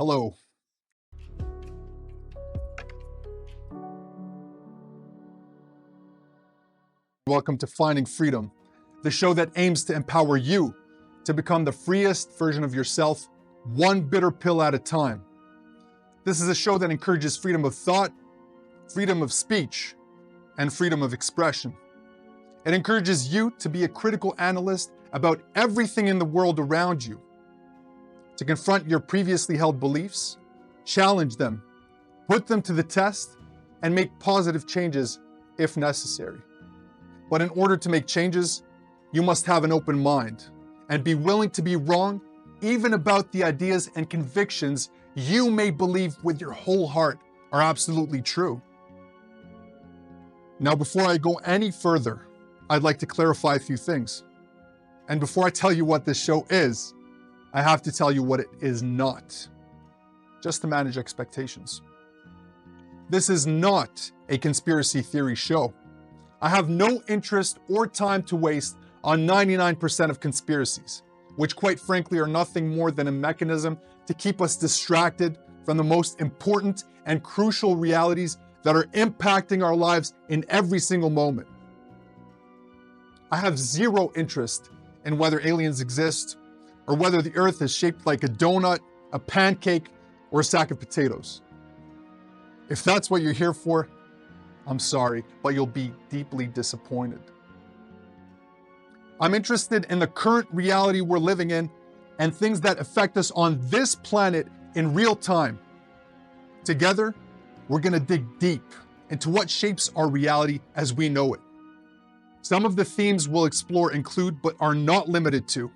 Hello. Welcome to Finding Freedom, the show that aims to empower you to become the freest version of yourself, one bitter pill at a time. This is a show that encourages freedom of thought, freedom of speech, and freedom of expression. It encourages you to be a critical analyst about everything in the world around you, to confront your previously held beliefs, challenge them, put them to the test, and make positive changes if necessary. But in order to make changes, you must have an open mind and be willing to be wrong, even about the ideas and convictions you may believe with your whole heart are absolutely true. Now, before I go any further, I'd like to clarify a few things. And before I tell you what this show is, I have to tell you what it is not, just to manage expectations. This is not a conspiracy theory show. I have no interest or time to waste on 99% of conspiracies, which quite frankly are nothing more than a mechanism to keep us distracted from the most important and crucial realities that are impacting our lives in every single moment. I have zero interest in whether aliens exist or whether the earth is shaped like a donut, a pancake, or a sack of potatoes. If that's what you're here for, I'm sorry, but you'll be deeply disappointed. I'm interested in the current reality we're living in and things that affect us on this planet in real time. Together, we're going to dig deep into what shapes our reality as we know it. Some of the themes we'll explore include, but are not limited to,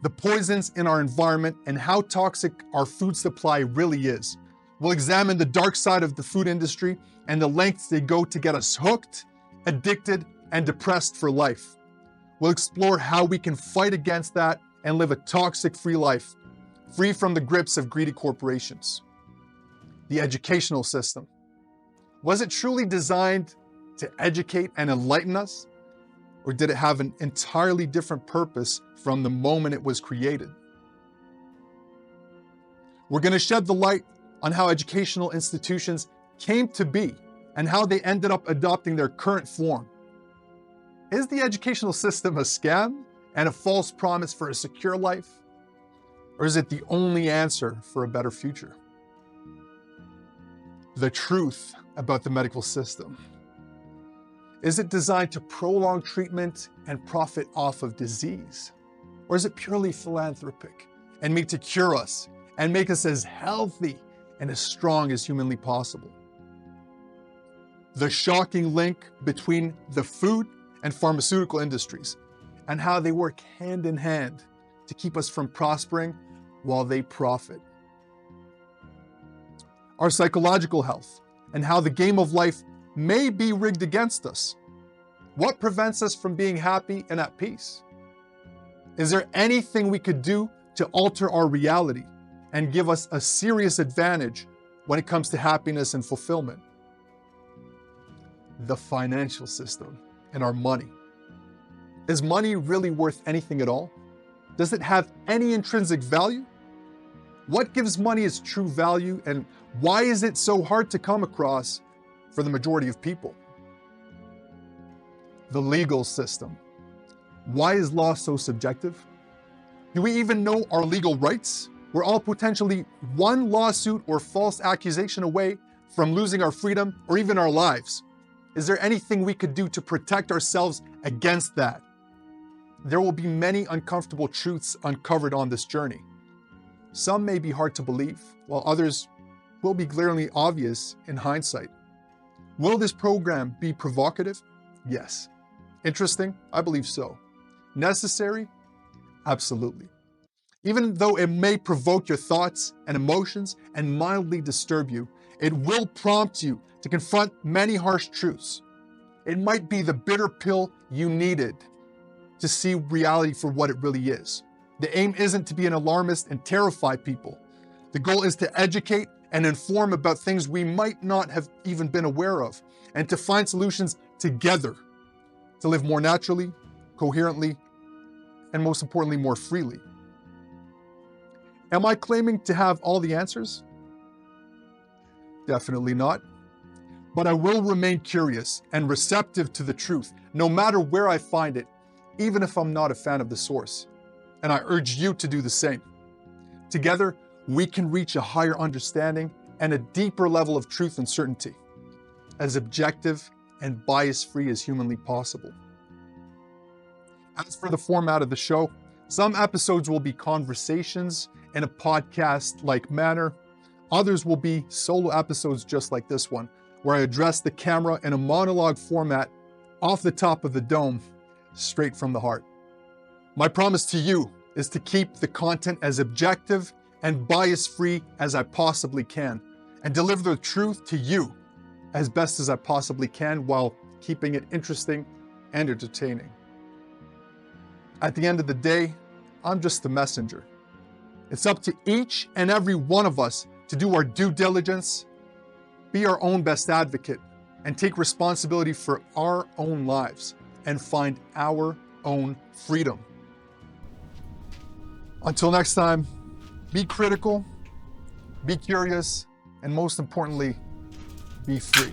the poisons in our environment and how toxic our food supply really is. We'll examine the dark side of the food industry and the lengths they go to get us hooked, addicted, and depressed for life. We'll explore how we can fight against that and live a toxic-free life, free from the grips of greedy corporations. The educational system. Was it truly designed to educate and enlighten us? Or did it have an entirely different purpose from the moment it was created? We're going to shed the light on how educational institutions came to be and how they ended up adopting their current form. Is the educational system a scam and a false promise for a secure life? Or is it the only answer for a better future? The truth about the medical system. Is it designed to prolong treatment and profit off of disease? Or is it purely philanthropic and made to cure us and make us as healthy and as strong as humanly possible? The shocking link between the food and pharmaceutical industries and how they work hand in hand to keep us from prospering while they profit. Our psychological health and how the game of life may be rigged against us. What prevents us from being happy and at peace? Is there anything we could do to alter our reality and give us a serious advantage when it comes to happiness and fulfillment? The financial system and our money. Is money really worth anything at all? Does it have any intrinsic value? What gives money its true value, and why is it so hard to come across for the majority of people? The legal system. Why is law so subjective? Do we even know our legal rights? We're all potentially one lawsuit or false accusation away from losing our freedom or even our lives. Is there anything we could do to protect ourselves against that? There will be many uncomfortable truths uncovered on this journey. Some may be hard to believe, while others will be glaringly obvious in hindsight. Will this program be provocative? Yes. Interesting? I believe so. Necessary? Absolutely. Even though it may provoke your thoughts and emotions and mildly disturb you, it will prompt you to confront many harsh truths. It might be the bitter pill you needed to see reality for what it really is. The aim isn't to be an alarmist and terrify people. The goal is to educate and inform about things we might not have even been aware of, and to find solutions together to live more naturally, coherently, and most importantly, more freely. Am I claiming to have all the answers? Definitely not. But I will remain curious and receptive to the truth, no matter where I find it, even if I'm not a fan of the source. And I urge you to do the same. Together, we can reach a higher understanding and a deeper level of truth and certainty, as objective and bias-free as humanly possible. As for the format of the show, some episodes will be conversations in a podcast-like manner. Others will be solo episodes just like this one, where I address the camera in a monologue format off the top of the dome, straight from the heart. My promise to you is to keep the content as objective and bias-free as I possibly can, and deliver the truth to you as best as I possibly can while keeping it interesting and entertaining. At the end of the day, I'm just the messenger. It's up to each and every one of us to do our due diligence, be our own best advocate, and take responsibility for our own lives and find our own freedom. Until next time, be critical, be curious, and most importantly, be free.